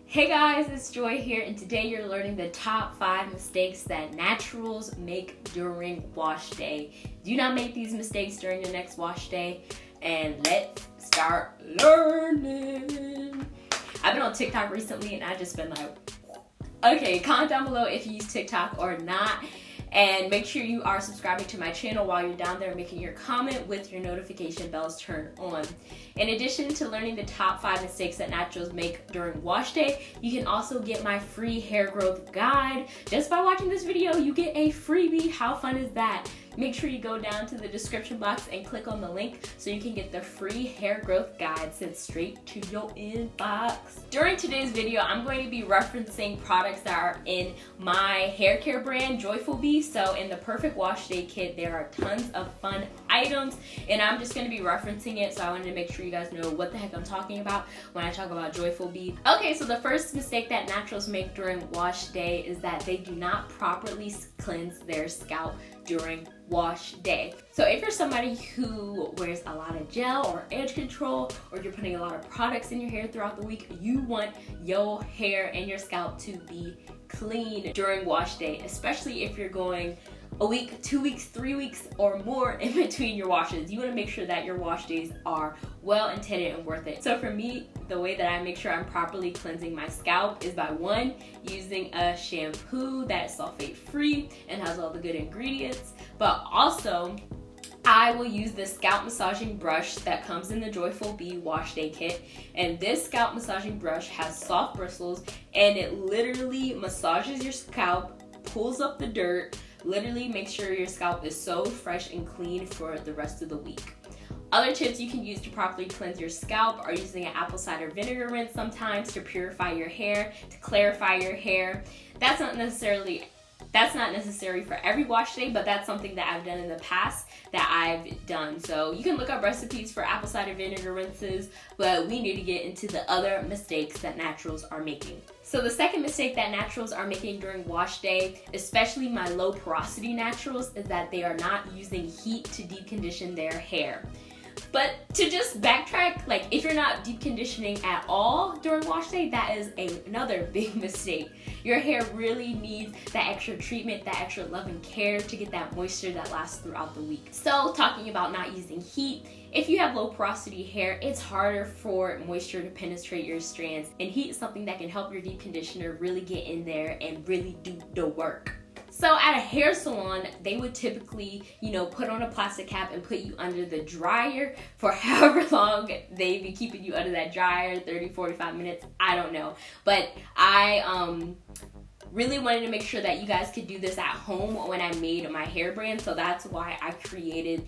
Hey guys, it's Joy here, and today you're learning the top 5 mistakes that naturals make during wash day. Do not make these mistakes during your next wash day, and let's start learning. I've been on TikTok recently, and I've just been like, okay, comment down below if you use TikTok or not. And make sure you are subscribing to my channel while you're down there making your comment with your notification bells turned on. In addition to learning the top 5 mistakes that naturals make during wash day, you can also get my free hair growth guide. Just by watching this video, you get a freebie. How fun is that? Make sure you go down to the description box and click on the link so you can get the free hair growth guide sent straight to your inbox. During today's video, I'm going to be referencing products that are in my hair care brand, Joyful Bee. So in the Perfect Wash Day Kit, there are tons of fun items, and I'm just going to be referencing it, so I wanted to make sure you guys know what the heck I'm talking about when I talk about Joyful Bee. Okay, so the first mistake that naturals make during wash day is that they do not properly cleanse their scalp during wash day. So if you're somebody who wears a lot of gel or edge control, or you're putting a lot of products in your hair throughout the week, you want your hair and your scalp to be clean during wash day, especially if you're going a week, 2 weeks, 3 weeks, or more in between your washes. You want to make sure that your wash days are well intended and worth it. So for me, the way that I make sure I'm properly cleansing my scalp is by 1, using a shampoo that is sulfate free and has all the good ingredients, but also I will use the scalp massaging brush that comes in the Joyful Bee Wash Day Kit. And this scalp massaging brush has soft bristles, and it literally massages your scalp, pulls up the dirt, literally makes sure your scalp is so fresh and clean for the rest of the week. Other tips you can use to properly cleanse your scalp are using an apple cider vinegar rinse sometimes to purify your hair, to clarify your hair. That's not necessary for every wash day, but that's something that I've done in the past that I've done. So you can look up recipes for apple cider vinegar rinses, but we need to get into the other mistakes that naturals are making. So the second mistake that naturals are making during wash day, especially my low porosity naturals, is that they are not using heat to deep condition their hair. But to just backtrack, like if you're not deep conditioning at all during wash day, that is another big mistake. Your hair really needs that extra treatment, that extra love and care to get that moisture that lasts throughout the week. So talking about not using heat, if you have low porosity hair, it's harder for moisture to penetrate your strands, and heat is something that can help your deep conditioner really get in there and really do the work. So at a hair salon, they would typically, put on a plastic cap and put you under the dryer for however long they be keeping you under that dryer, 30, 45 minutes, I don't know. But I really wanted to make sure that you guys could do this at home when I made my hair brand. So that's why I created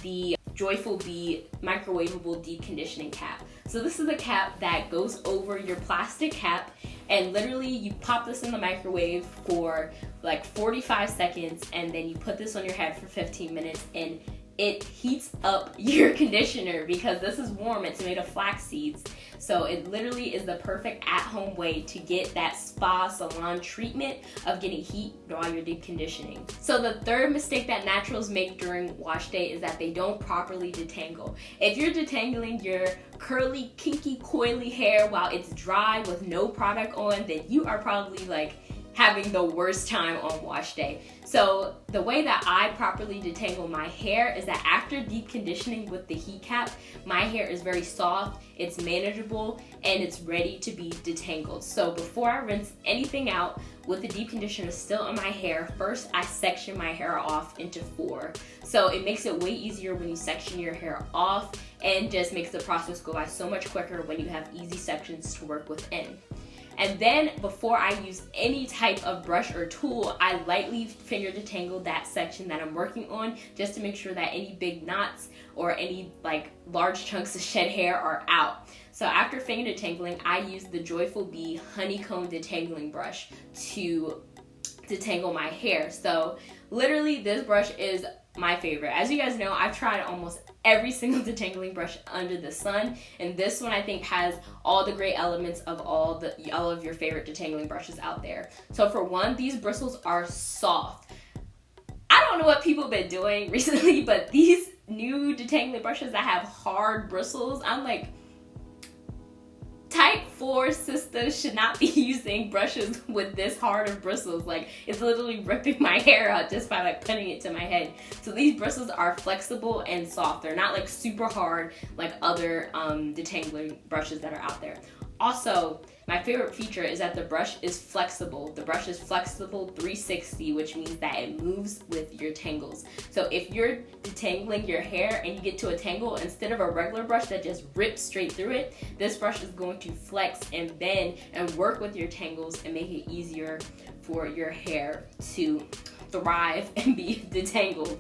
the Joyful Bee microwavable deep conditioning cap. So this is a cap that goes over your plastic cap, and literally you pop this in the microwave for like 45 seconds, and then you put this on your head for 15 minutes, and it heats up your conditioner because this is warm. It's made of flax seeds. So it literally is the perfect at-home way to get that spa salon treatment of getting heat while you're deep conditioning. So the third mistake that naturals make during wash day is that they don't properly detangle. If you're detangling your curly, kinky, coily hair while it's dry with no product on, then you are probably like having the worst time on wash day. So the way that I properly detangle my hair is that after deep conditioning with the heat cap, my hair is very soft, it's manageable, and it's ready to be detangled. So before I rinse anything out with the deep conditioner still on my hair, first I section my hair off into 4. So it makes it way easier when you section your hair off, and just makes the process go by so much quicker when you have easy sections to work within. And then before I use any type of brush or tool, I lightly finger detangle that section that I'm working on, just to make sure that any big knots or any like large chunks of shed hair are out. So after finger detangling, I use the Joyful Bee honeycomb detangling brush to detangle my hair. So literally this brush is my favorite. As you guys know, I've tried almost every single detangling brush under the sun, and this one I think has all the great elements of all of your favorite detangling brushes out there. So for one, these bristles are soft. I don't know what people have been doing recently, but these new detangling brushes that have hard bristles, I'm like, type 4 sisters should not be using brushes with this hard of bristles. Like, it's literally ripping my hair out just by like putting it to my head. So these bristles are flexible and soft. They're not like super hard like other detangling brushes that are out there. Also, my favorite feature is that the brush is flexible. The brush is flexible 360, which means that it moves with your tangles. So if you're detangling your hair and you get to a tangle, instead of a regular brush that just rips straight through it, this brush is going to flex and bend and work with your tangles and make it easier for your hair to thrive and be detangled.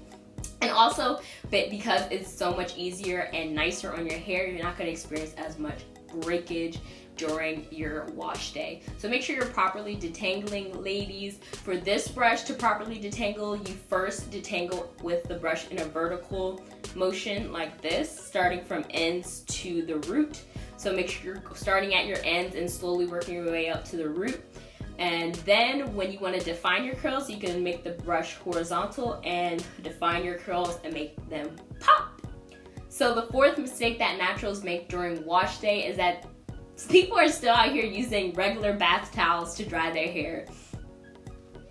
And also, because it's so much easier and nicer on your hair, you're not going to experience as much breakage during your wash day. So make sure you're properly detangling, ladies. For this brush to properly detangle, you first detangle with the brush in a vertical motion like this, starting from ends to the root. So make sure you're starting at your ends and slowly working your way up to the root. And then when you want to define your curls, you can make the brush horizontal and define your curls and make them pop. So the fourth mistake that naturals make during wash day is that people are still out here using regular bath towels to dry their hair.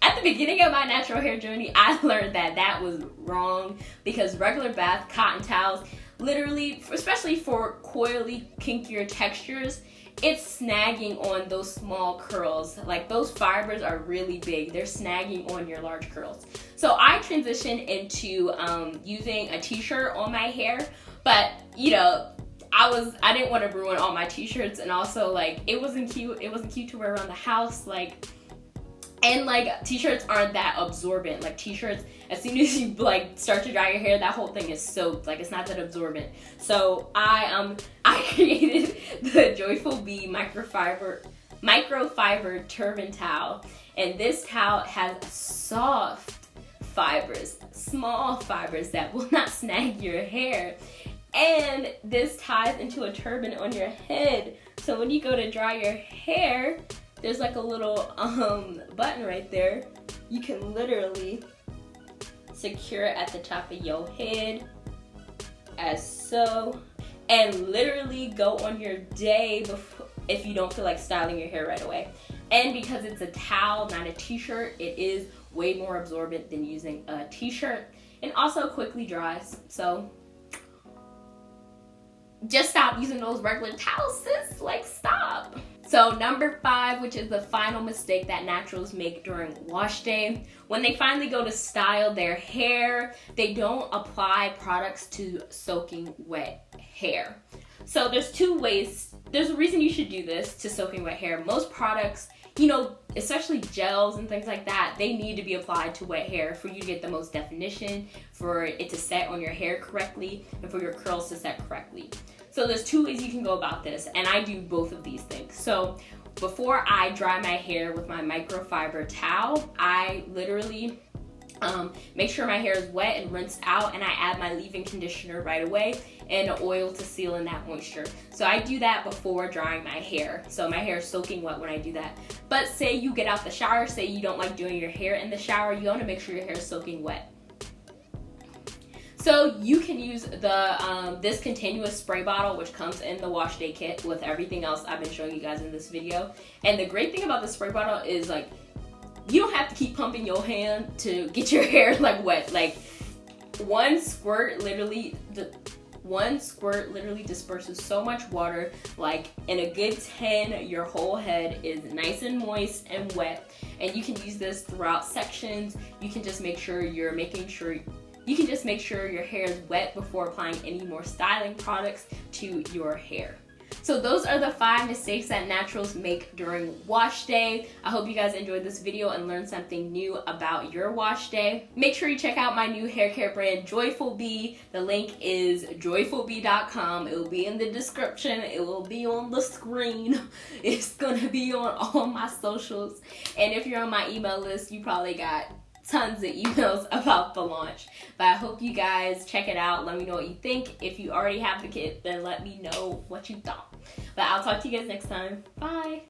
At the beginning of my natural hair journey, I learned that that was wrong, because regular bath cotton towels, literally, especially for coily, kinkier textures, it's snagging on those small curls. Like, those fibers are really big. They're snagging on your large curls. So I transitioned into using a t-shirt on my hair, but you know, I didn't want to ruin all my t-shirts, and also like it wasn't cute to wear around the house, like, and like t-shirts aren't that absorbent. Like, t-shirts, as soon as you like start to dry your hair, that whole thing is soaked. Like, it's not that absorbent. So I created the Joyful Bee microfiber turban towel, and this towel has soft fibers, small fibers that will not snag your hair. And this ties into a turban on your head. So when you go to dry your hair, there's like a little button right there. You can literally secure it at the top of your head, as so, and literally go on your day before, if you don't feel like styling your hair right away. And because it's a towel, not a t-shirt, it is way more absorbent than using a t-shirt, and also quickly dries. So just stop using those regular towels, sis. Like, stop. So number 5, which is the final mistake that naturals make during wash day, when they finally go to style their hair, they don't apply products to soaking wet hair. So there's 2 ways. There's a reason you should do this to soaking wet hair. Most products, you know, especially gels and things like that, they need to be applied to wet hair for you to get the most definition, for it to set on your hair correctly, and for your curls to set correctly. So there's 2 ways you can go about this, and I do both of these things. So before I dry my hair with my microfiber towel, I literally make sure my hair is wet and rinsed out, and I add my leave-in conditioner right away and oil to seal in that moisture. So I do that before drying my hair. So my hair is soaking wet when I do that. But say you get out the shower, say you don't like doing your hair in the shower, you want to make sure your hair is soaking wet. So you can use the this continuous spray bottle, which comes in the wash day kit with everything else I've been showing you guys in this video. And the great thing about the spray bottle is, like, you don't have to keep pumping your hand to get your hair like wet. Like, one squirt literally disperses so much water. Like, in a good 10, your whole head is nice and moist and wet. And you can use this throughout sections. You can just make sure your hair is wet before applying any more styling products to your hair. So those are the 5 mistakes that naturals make during wash day. I hope you guys enjoyed this video and learned something new about your wash day. Make sure you check out my new hair care brand, Joyful Bee. The link is joyfulbee.com. It will be in the description. It will be on the screen. It's gonna be on all my socials. And if you're on my email list, you probably got tons of emails about the launch. But I hope you guys check it out. Let me know what you think. If you already have the kit, then let me know what you thought. But I'll talk to you guys next time. Bye.